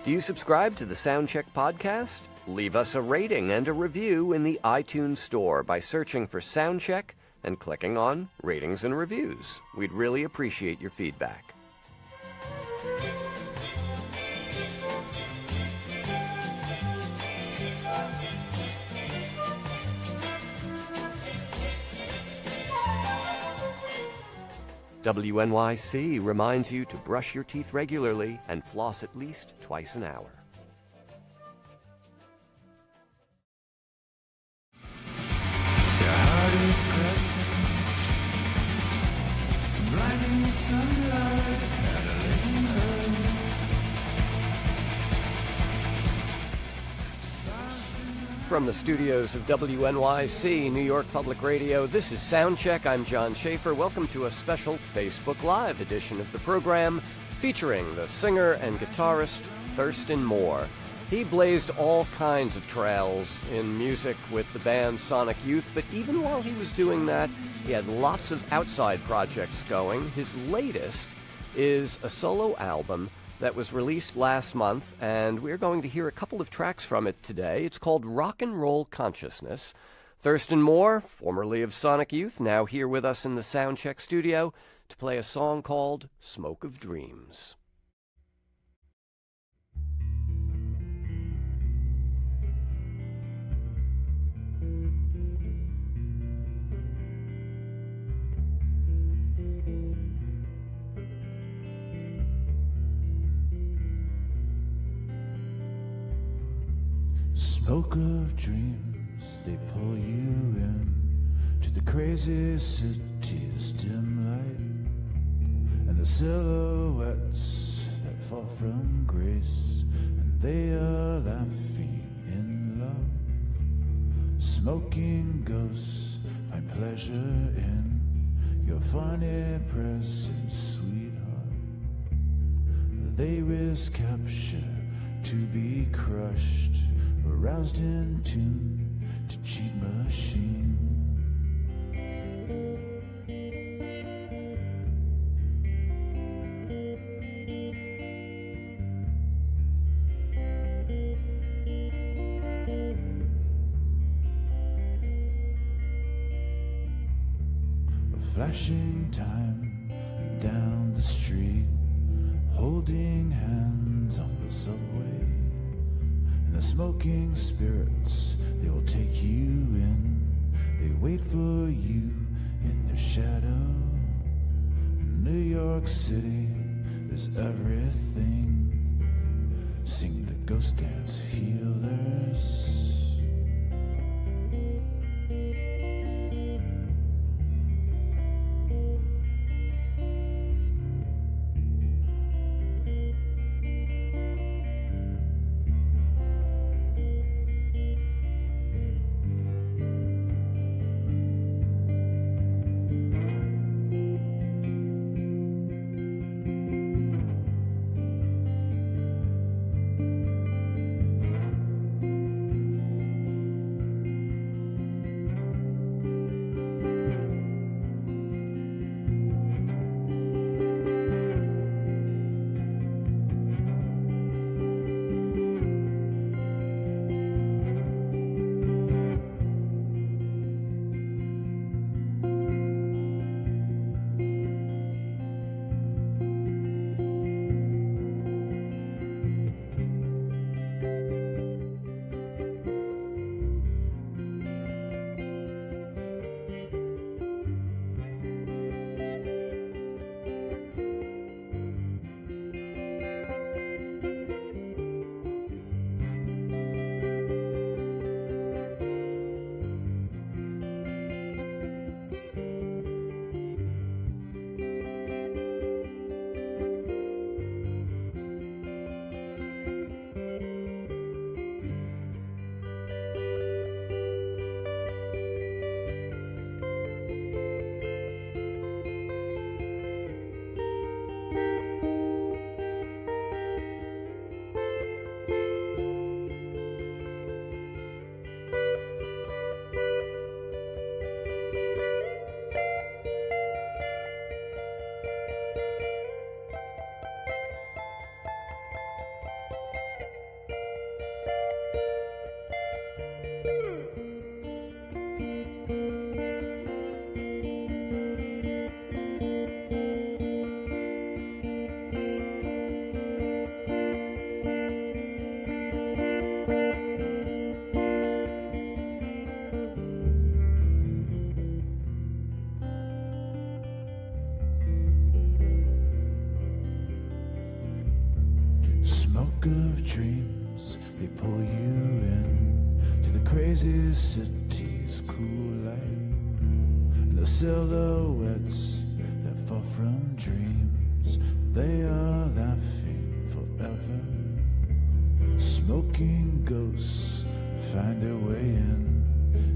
Do you subscribe to the Soundcheck podcast? Leave us a rating and a review in the iTunes store by searching for Soundcheck and clicking on Ratings and Reviews. We'd really appreciate your feedback. WNYC reminds you to brush your teeth regularly and floss at least twice an hour. Your heart is pressing, blinding sunlight, pedaling earth. From the studios of WNYC, New York Public Radio, this is Soundcheck. I'm John Schaefer. Welcome to a special Facebook Live edition of the program featuring the singer and guitarist Thurston Moore. He blazed all kinds of trails in music with the band Sonic Youth, but even while he was doing that, he had lots of outside projects going. His latest is a solo album that was released last month, and we're going to hear a couple of tracks from it today. It's called Rock and Roll Consciousness. Thurston Moore, formerly of Sonic Youth, now here with us in the Soundcheck studio to play a song called Smoke of Dreams. Smoke of dreams, they pull you in to the crazy city's dim light, and the silhouettes that fall from grace, and they are laughing in love. Smoking ghosts find pleasure in your funny presence, sweetheart. They risk capture to be crushed, aroused in tune to cheat machine. A flashing time down the street, holding hands on the subway. And the smoking spirits, they will take you in. They wait for you in the shadow. New York City is everything. Sing the ghost dance healers. smoke of dreams, they pull you in to the crazy city's cool light, and the silhouettes that fall from dreams, they are laughing forever. Smoking ghosts find their way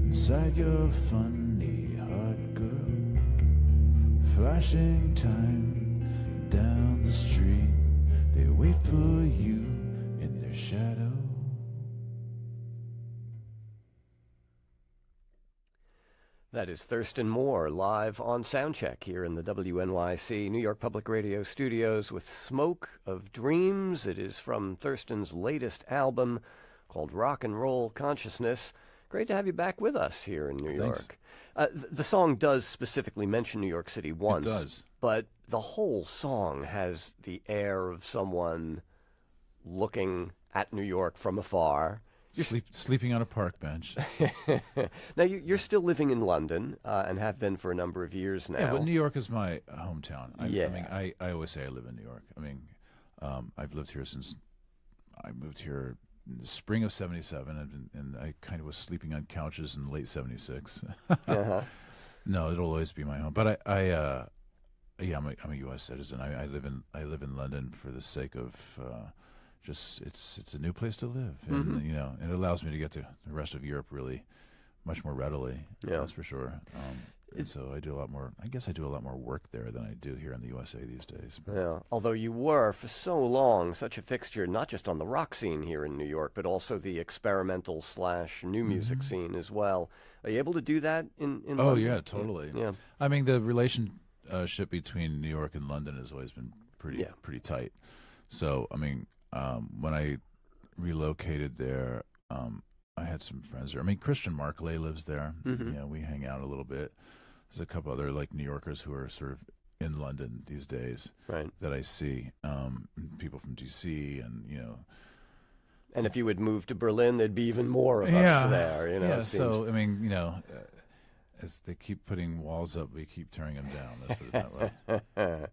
inside your funny heart, girl. Flashing time down the street, they wait for you in their shadow. That is Thurston Moore live on Soundcheck here in the WNYC New York Public Radio studios with Smoke of Dreams. It is from Thurston's latest album called Rock and Roll Consciousness. Great to have you back with us here in New York. The song does specifically mention New York City once. It does. But the whole song has the air of someone looking at New York from afar. Sleeping on a park bench. Now, you're still living in London and have been for a number of years now. Yeah, but New York is my hometown. I mean, I always say I live in New York. I mean, I've lived here since I moved here in the spring of '77, and I kind of was sleeping on couches in late '76. No, it'll always be my home. But I'm a U.S. citizen. I live in London for the sake of just it's a new place to live, and and it allows me to get to the rest of Europe really much more readily. Yeah, that's for sure. And so I do a lot more. I guess I do a lot more work there than I do here in the USA these days. Yeah, although you were for so long such a fixture, not just on the rock scene here in New York, but also the experimental / new music scene as well. Are you able to do that in Oh London? yeah, totally. Yeah. I mean, the relationship between New York and London has always been pretty tight. So I mean, when I relocated there, I had some friends there. I mean, Christian Markley lives there. We hang out a little bit. There's a couple other like New Yorkers who are sort of in London these days that I see. People from DC and And if you would move to Berlin, there'd be even more of us there. Yeah. So I mean, as they keep putting walls up, we keep tearing them down. Let's put it that way.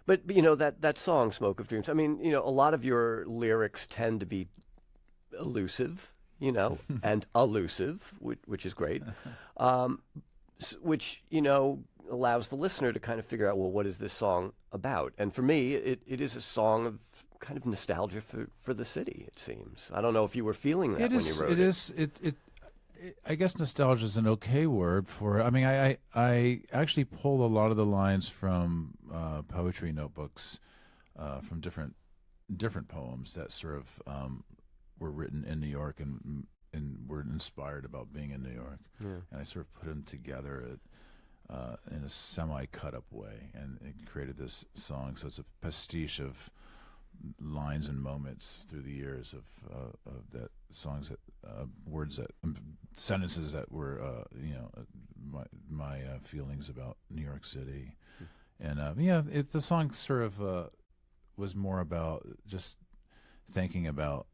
But that song, Smoke of Dreams, I mean, a lot of your lyrics tend to be elusive, and elusive, which is great, which, allows the listener to kind of figure out, well, what is this song about? And for me, it is a song of kind of nostalgia for the city, it seems. I don't know if you were feeling that when you wrote it. I guess nostalgia is an okay word for it. I mean, I actually pulled a lot of the lines from poetry notebooks, from different poems that sort of were written in New York and were inspired about being in New York. Yeah. And I sort of put them together in a semi-cut-up way, and it created this song. So it's a pastiche of lines and moments through the years of that songs that words that sentences that were my feelings about New York City, and the song sort of was more about just thinking about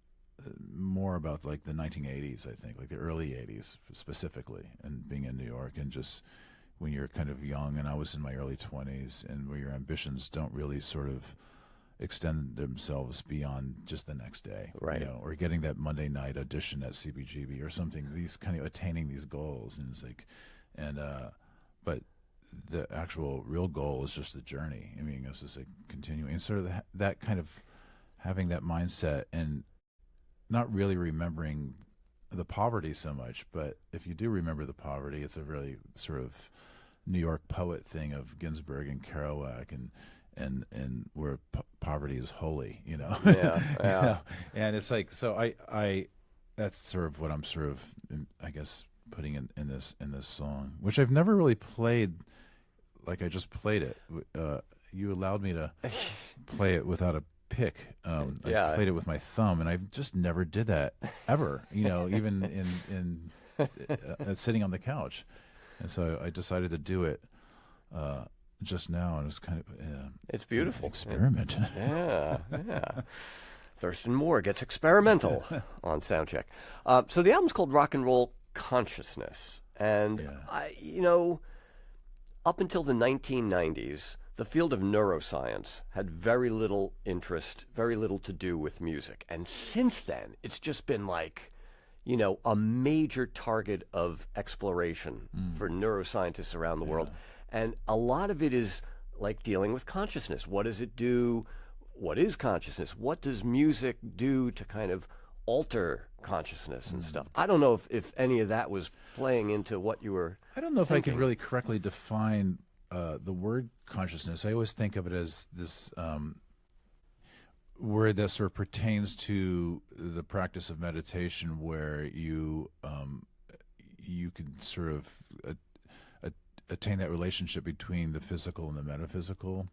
more about like the 1980s, I think, like the early 80s specifically, and being in New York, and just when you're kind of young, and I was in my early 20s, and where your ambitions don't really sort of extend themselves beyond just the next day, right? Or getting that Monday night audition at CBGB or something. These kind of attaining these goals, and it's like, but the actual real goal is just the journey. I mean, it's just like continuing, and sort of that kind of having that mindset, and not really remembering the poverty so much. But if you do remember the poverty, it's a really sort of New York poet thing of Ginsberg and Kerouac, and where poverty is holy, Yeah. And it's like, so I that's sort of what I'm sort of, I guess, putting in this song, which I've never really played. Like, I just played it. You allowed me to play it without a pick. I played it with my thumb, and I just never did that ever. Even in sitting on the couch, and so I decided to do it just now, and it's kind of it's beautiful. An experiment. Yeah. Thurston Moore gets experimental on Soundcheck. So the album's called Rock and Roll Consciousness, and up until the 1990s, the field of neuroscience had very little interest, very little to do with music. And since then, it's just been like, a major target of exploration for neuroscientists around the world. And a lot of it is like dealing with consciousness. What does it do? What is consciousness? What does music do to kind of alter consciousness and stuff? I don't know if any of that was playing into what you were I don't know if thinking. I could really correctly define the word consciousness. I always think of it as this word that sort of pertains to the practice of meditation, where you can sort of attain that relationship between the physical and the metaphysical,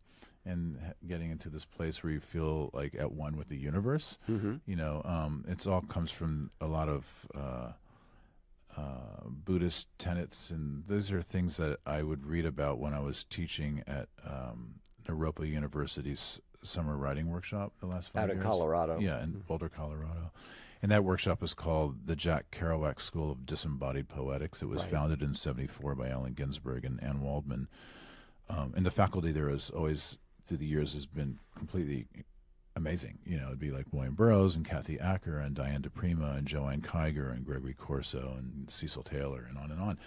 and getting into this place where you feel like at one with the universe. It's all comes from a lot of Buddhist tenets, and those are things that I would read about when I was teaching at Naropa University's summer writing workshop the last 5 years. Out in Colorado. Yeah, in Boulder, Colorado. And that workshop was called the Jack Kerouac School of Disembodied Poetics. It was founded in 1974 by Allen Ginsberg and Ann Waldman. And the faculty there is always, through the years, has been completely amazing. It'd be like William Burroughs and Kathy Acker and Diane DePrima and Joanne Kiger and Gregory Corso and Cecil Taylor and on and on.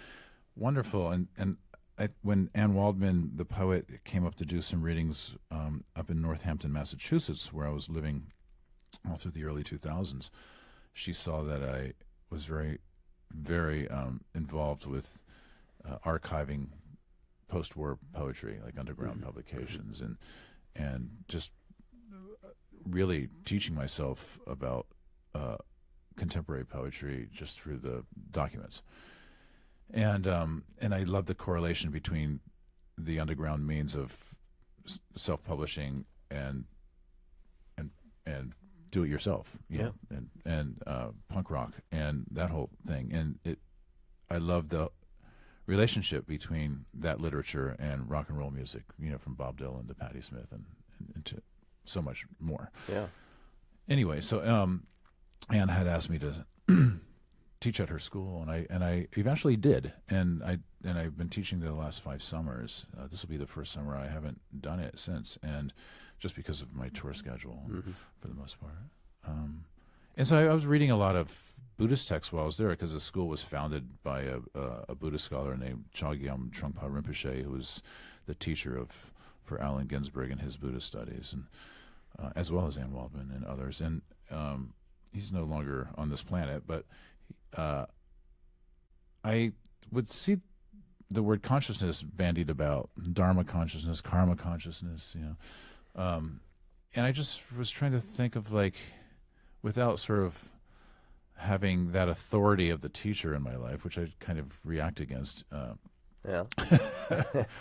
Wonderful. And when Ann Waldman, the poet, came up to do some readings up in Northampton, Massachusetts, where I was living all through the early 2000s, she saw that I was very, very involved with archiving post-war poetry, like underground publications, and just really teaching myself about contemporary poetry just through the documents. And I love the correlation between the underground means of self-publishing and do it yourself, and punk rock and that whole thing. And I love the relationship between that literature and rock and roll music, from Bob Dylan to Patti Smith and to so much more. Yeah. Anyway, so Anne had asked me to teach at her school, and I eventually did, and I've been teaching there the last 5 summers. This will be the first summer I haven't done it since, and just because of my tour schedule for the most part. And so I was reading a lot of Buddhist texts while I was there, because the school was founded by a Buddhist scholar named Chogyam Trungpa Rinpoche, who was the teacher for Allen Ginsberg and his Buddhist studies, and as well as Ann Waldman and others. And he's no longer on this planet, but I would see the word consciousness bandied about, Dharma consciousness, karma consciousness, and I just was trying to think of, like, without sort of having that authority of the teacher in my life, which I kind of react against.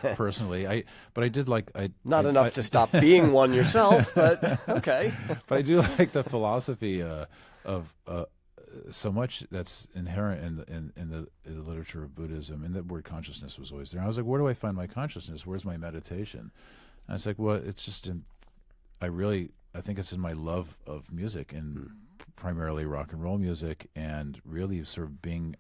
Personally, but I did like not enough to stop being one yourself, but okay. But I do like the philosophy of so much that's inherent in the literature of Buddhism, and that word consciousness was always there. And I was like, where do I find my consciousness? Where's my meditation? And I was like, well, it's just I think it's in my love of music, and primarily rock and roll music, and really sort of being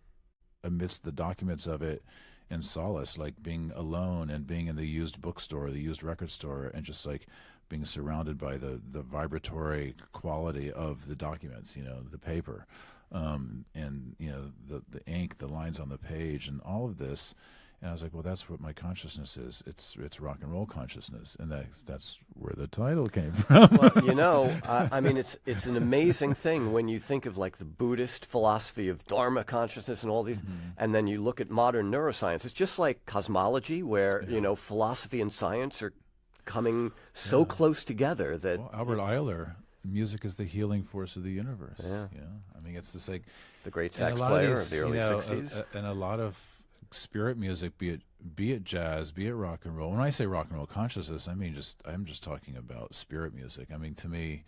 amidst the documents of it in solace, like being alone and being in the used bookstore, the used record store, and just like being surrounded by the vibratory quality of the documents, the paper, and the ink, the lines on the page, and all of this. And I was like, well, that's what my consciousness is. It's rock and roll consciousness, and that's where the title came from. Well, I mean, it's an amazing thing when you think of like the Buddhist philosophy of Dharma consciousness and all these, and then you look at modern neuroscience. It's just like cosmology, where philosophy and science are coming so close together that Albert Eiler, music is the healing force of the universe. Yeah. I mean, it's just like the great sax player of the early 60s, and a lot of spirit music, be it jazz, be it rock and roll. When I say rock and roll consciousness, I'm just talking about spirit music. I mean, to me,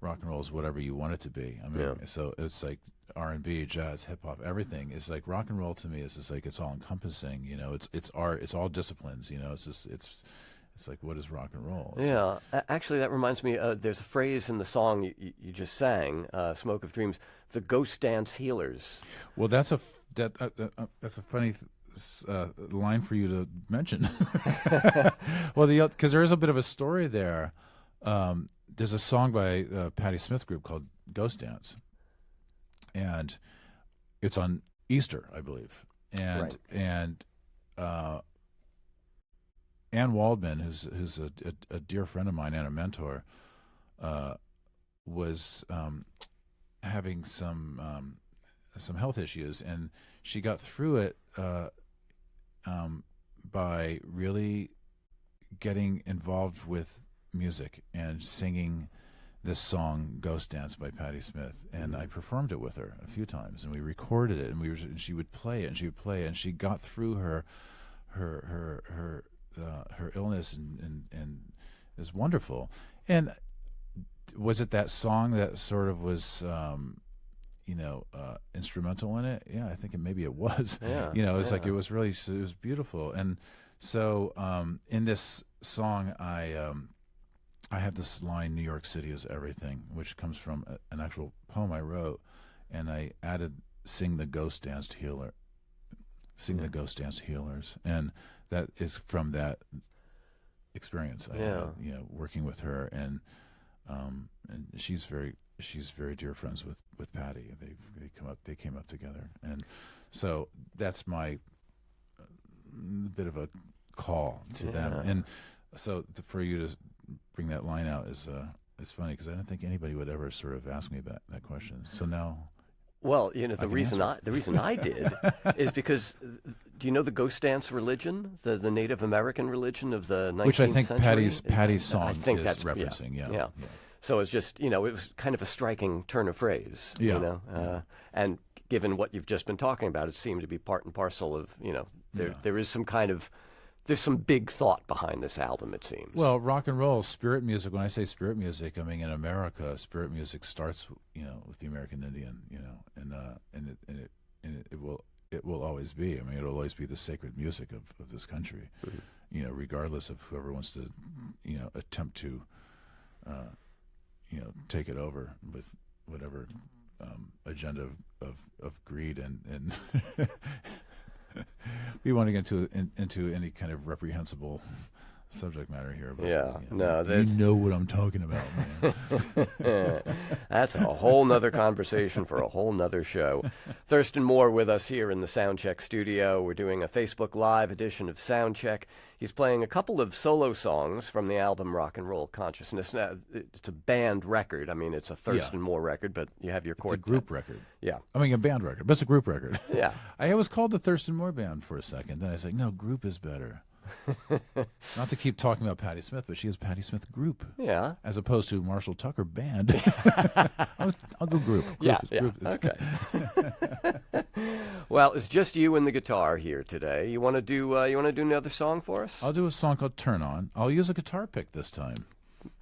rock and roll is whatever you want it to be. I mean, so it's like R&B, jazz, hip hop, everything is like rock and roll to me. Is just like it's all encompassing. It's art. It's all disciplines. It's like, what is rock and roll? Actually, that reminds me. There's a phrase in the song you just sang, "Smoke of Dreams," the ghost dance healers. Well, that's a funny line for you to mention. Well, because there is a bit of a story there. There's a song by Patti Smith Group called Ghost Dance, and it's on Easter, I believe. And Ann Waldman, who's a dear friend of mine and a mentor, was having some health issues, and she got through it by really getting involved with music and singing this song "Ghost Dance" by Patti Smith, and I performed it with her a few times, and we recorded it, and she would play it, and she would play it, and she got through her illness, and it was wonderful. And was it that song that sort of was instrumental in it? Yeah, I think maybe it was. Yeah, it was like it was beautiful. And so in this song, I have this line, "New York City is everything," which comes from an actual poem I wrote, and I added "Sing the Ghost Dance Healer." Sing the Ghost Dance Healers, and that is from that experience I had, working with her, and she's very dear friends with Patti. They came up together, and so that's my bit of a call to them. And so for you to bring that line out is funny, because I don't think anybody would ever sort of ask me about that question. So now. Well, the reason I did is because, do you know the Ghost Dance religion, the Native American religion of the 19th Which I think century? Patti's song I think is that's referencing. Yeah. So it's just, it was kind of a striking turn of phrase. And given what you've just been talking about, it seemed to be part and parcel of, there is some kind of. There's some big thought behind this album, it seems. Well, rock and roll, spirit music. When I say spirit music, I mean in America, spirit music starts, with the American Indian, and it will always be. I mean, it'll always be the sacred music of this country, regardless of whoever wants to, attempt to, take it over with whatever agenda of greed and. We want to get into any kind of reprehensible subject matter here. But, you know what I'm talking about, man. That's a whole nother conversation for a whole nother show. Thurston Moore with us here in the Soundcheck studio. We're doing a Facebook Live edition of Soundcheck. He's playing a couple of solo songs from the album Rock and Roll Consciousness. Now, it's a band record. I mean, it's a Thurston Moore record, but you have your quartet. It's a group record. Yeah. I mean, a band record, but it's a group record. Yeah. I was called the Thurston Moore Band for a second. Then I was like, no, group is better. Not to keep talking about Patti Smith, but she is Patti Smith Group. Yeah. As opposed to Marshall Tucker Band. I'll go group. Group. Okay. Well, it's just you and the guitar here today. You want to do another song for us? I'll do a song called "Turn On." I'll use a guitar pick this time.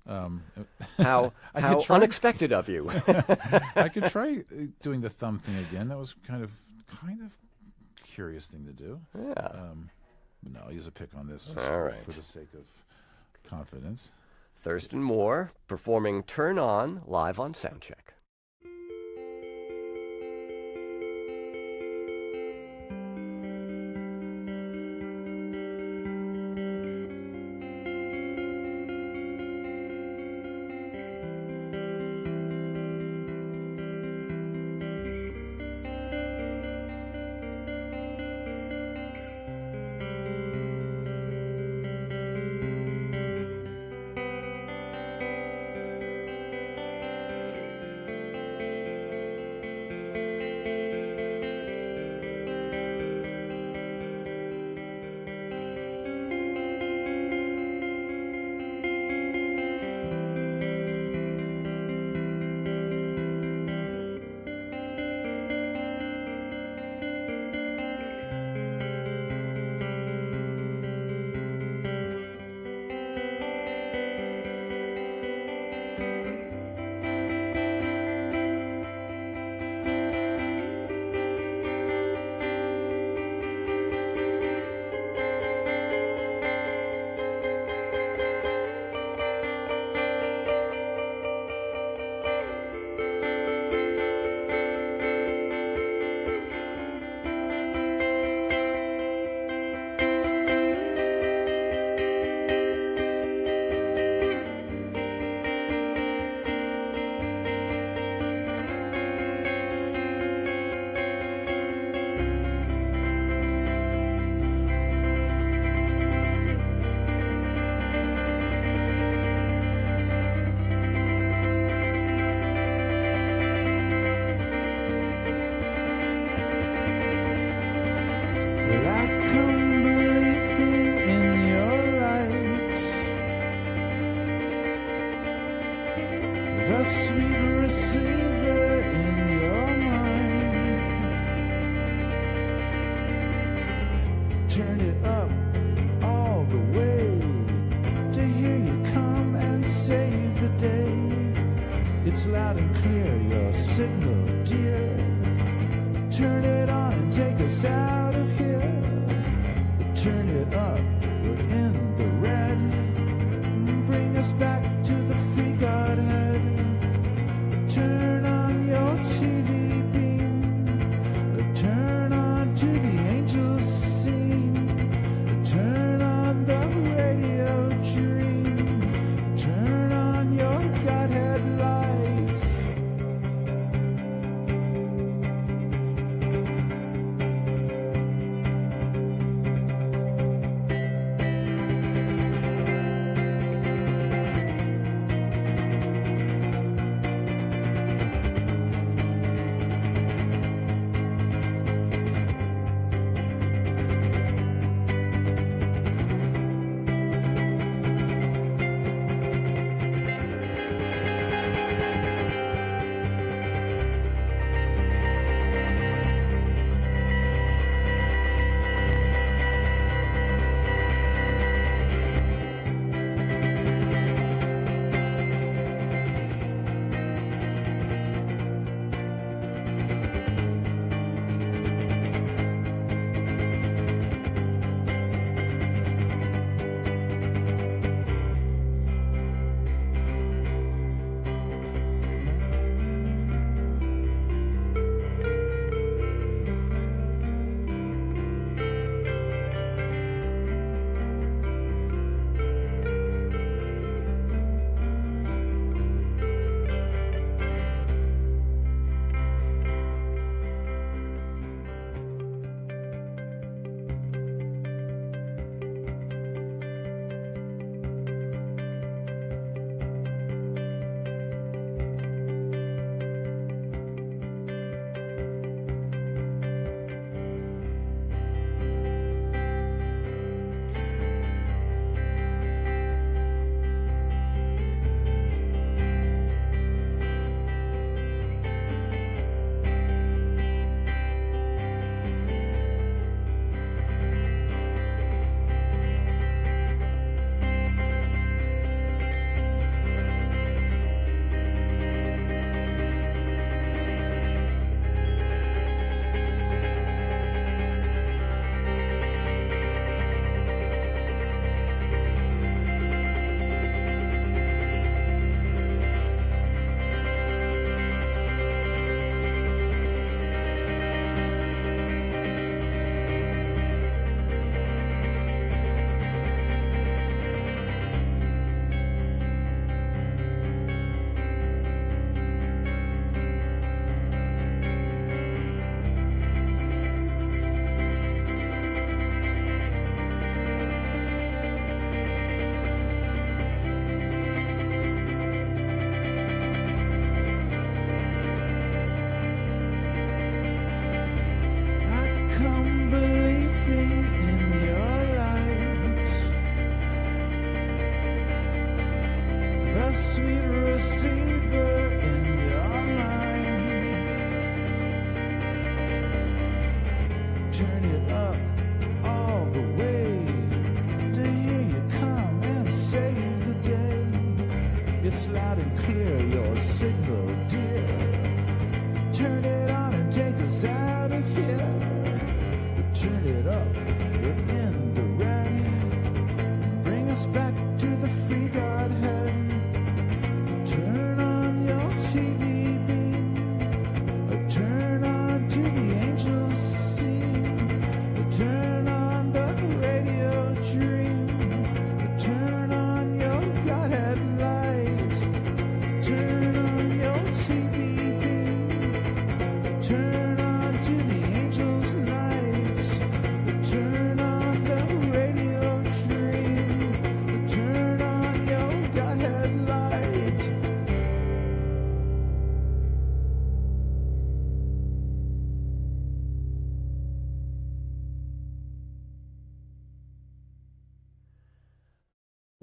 How unexpected of you. I could try doing the thumb thing again. That was kind of curious thing to do. Yeah. No, I'll use a pick on this for the sake of confidence. Thurston Moore performing "Turn On" live on Soundcheck. sweet receiver in your mind. Turn it up all the way to hear you come and save the day. It's loud and clear, your signal, dear. Turn it on and take us out of here. Turn it up, we're in the red. Bring us back to the free Godhead. Turn on your TV beam. Turn on to the angels sing. Turn on the radio dream. Turn on your Godhead lights.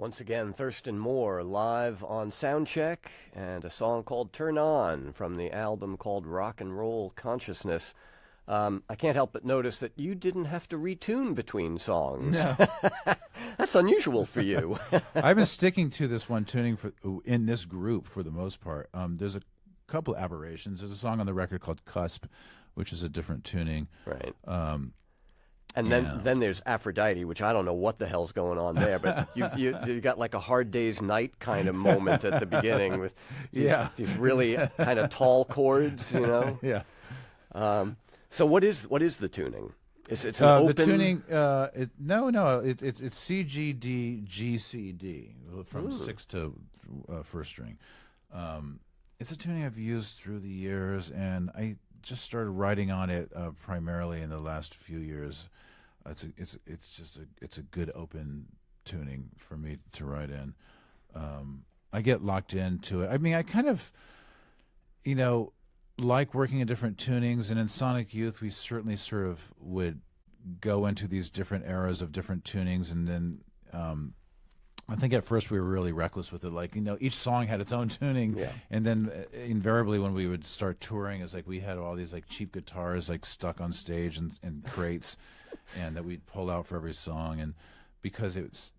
Once again, Thurston Moore live on Soundcheck, and a song called Turn On from the album called Rock and Roll Consciousness. I can't help but notice that you didn't have to retune between songs. No. That's unusual for you. I've been sticking to this one tuning in this group for the most part. There's a couple aberrations. There's a song on the record called Cusp, which is a different tuning. Right. And then there's Aphrodite, which I don't know what the hell's going on there, but you got like a Hard Day's Night kind of moment at the beginning with these really kind of tall chords, you know? Yeah. So what is the tuning? It's an open... The tuning, it's C-G-D, G-C-D, from 6 to first string. It's a tuning I've used through the years, and I just started writing on it primarily in the last few years. It's a good open tuning for me to write in. I get locked into it. I mean, I kind of, like working in different tunings, and in Sonic Youth, we certainly sort of would go into these different eras of different tunings, and then I think at first we were really reckless with it. Like, each song had its own tuning, and then invariably when we would start touring, it's like we had all these like cheap guitars like stuck on stage in crates, and that we'd pull out for every song, and because it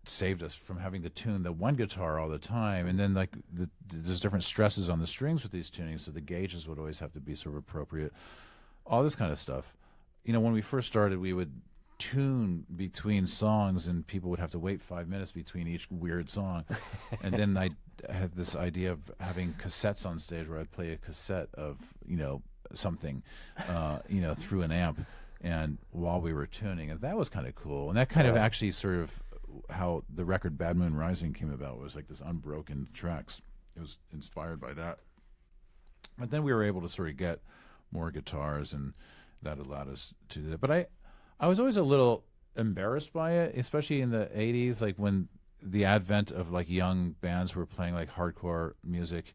saved us from having to tune the one guitar all the time, and then like there's different stresses on the strings with these tunings, so the gauges would always have to be sort of appropriate. All this kind of stuff. When we first started, we would tune between songs, and people would have to wait 5 minutes between each weird song. And then I had this idea of having cassettes on stage where I'd play a cassette of something through an amp, and while we were tuning, and that was kind of cool. And that kind of actually sort of how the record Bad Moon Rising came about, was like this unbroken tracks. It was inspired by that. But then we were able to sort of get more guitars, and that allowed us to do that. But I was always a little embarrassed by it, especially in the 80s, like when the advent of like young bands who were playing like hardcore music,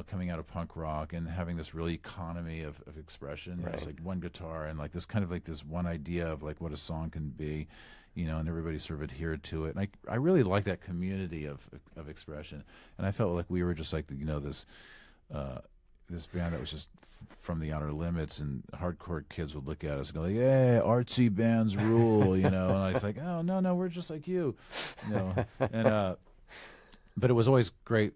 coming out of punk rock and having this real economy of expression. Right. It's like one guitar and like this kind of like this one idea of like what a song can be, and everybody sort of adhered to it. And I really like that community of expression. And I felt like we were just like, this band that was just from the outer limits, and hardcore kids would look at us and go like, "Yeah, artsy bands rule," And I was like, "Oh no, we're just like you," And but it was always great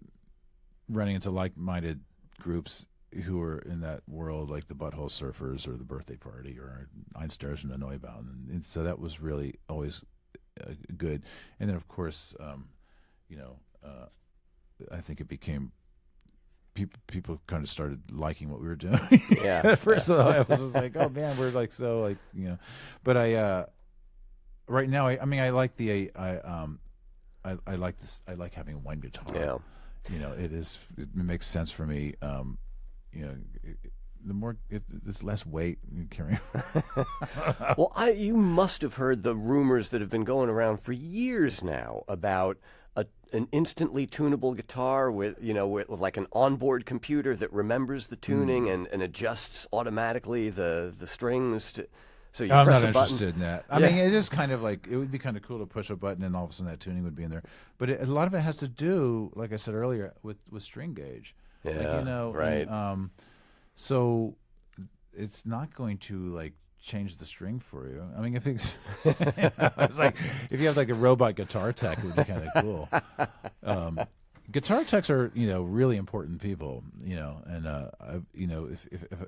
running into like-minded groups who were in that world, like the Butthole Surfers or the Birthday Party or Einsters and the Neubauten, and so that was really always good. And then of course, I think it became. People kind of started liking what we were doing. Yeah. At first, I was just like, "Oh man, we're like so like But right now, I like the I like this. I like having one guitar. Yeah. It makes sense for me. The more there's less weight you carry. Well, you must have heard the rumors that have been going around for years now about an instantly tunable guitar with like an onboard computer that remembers the tuning and adjusts automatically the strings to. So I'm not interested in that. I mean, it is kind of like, it would be kind of cool to push a button and all of a sudden that tuning would be in there. But a lot of it has to do, like I said earlier, with string gauge. Yeah, right. And, so it's not going to like change the string for you. I mean, if it's, it's like if you have like a robot guitar tech, it would be kind of cool. Guitar techs are, really important people, and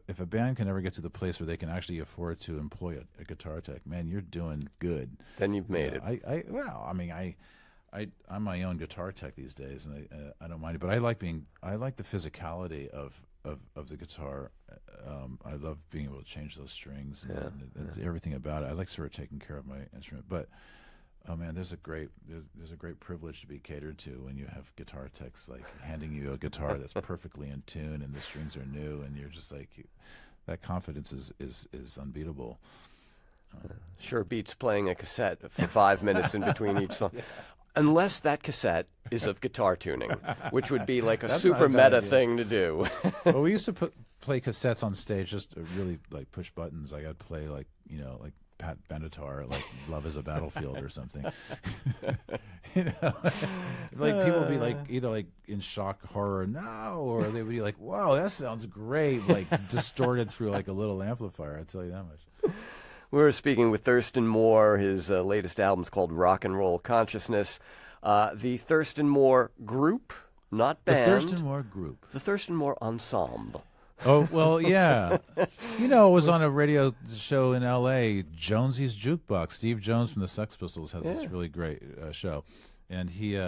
if a band can ever get to the place where they can actually afford to employ a guitar tech, man, you're doing good. Then you've made it. I'm my own guitar tech these days, and I don't mind it. But I like the physicality of the guitar. I love being able to change those strings and everything about it. I like sort of taking care of my instrument, but. Oh man, there's a great privilege to be catered to when you have guitar techs like handing you a guitar that's perfectly in tune and the strings are new, and you're just like, that confidence is unbeatable. Sure beats playing a cassette for 5 minutes in between each song. Unless that cassette is of guitar tuning, which would be like a super meta thing to do. Well, we used to play cassettes on stage, just really like push buttons. Like I'd play like Pat Benatar, like "Love Is a Battlefield" or something. You know, like people would be like either like in shock, horror, no, or they would be like, "Wow, that sounds great!" Like distorted through like a little amplifier. I tell you that much. We're speaking with Thurston Moore. His latest album's called Rock and Roll Consciousness. The Thurston Moore Group, not band. The Thurston Moore Group. The Thurston Moore Ensemble. Oh, well, yeah. You know, it was on a radio show in L.A., Jonesy's Jukebox. Steve Jones from the Sex Pistols has this really great show. And he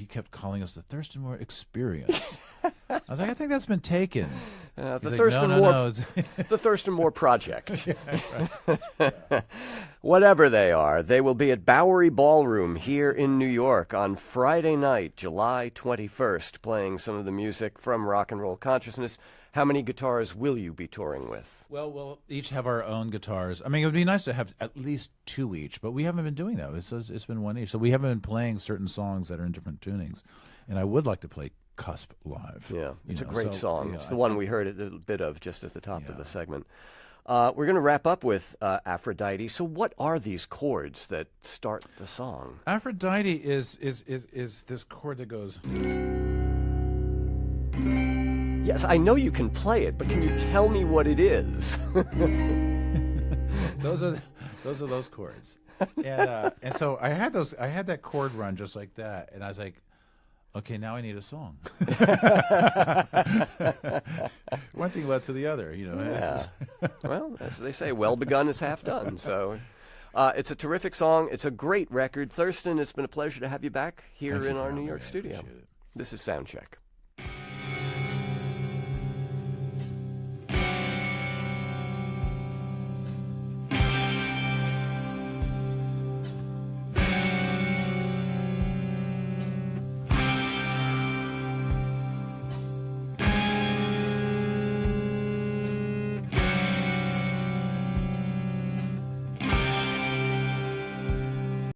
kept calling us the Thurston Moore Experience. I was like, I think that's been taken. The like, Thurston no, Moore, no. the Thurston Moore Project. Yeah, right. Whatever they are, they will be at Bowery Ballroom here in New York on Friday night, July 21st, playing some of the music from Rock and Roll Consciousness. How many guitars will you be touring with? Well, we'll each have our own guitars. I mean, it would be nice to have at least two each, but we haven't been doing that. It's been one each. So we haven't been playing certain songs that are in different tunings. And I would like to play Cusp live. Yeah, it's a know, great so, song. you know, It's the one we heard a little bit of just at the top of Yeah. the segment. We're going to wrap up with Aphrodite. So what are these chords that start the song? Aphrodite is this chord that goes. Yes, I know you can play it, but can you tell me what it is? Those are those chords, and so I had that chord run just like that, and I was like, okay, now I need a song. One thing led to the other, you know. Yeah. Well, as they say, well begun is half done. So it's a terrific song. It's a great record. Thurston, it's been a pleasure to have you back here Thank you in for our having New York me. I studio. appreciate it. This is Soundcheck.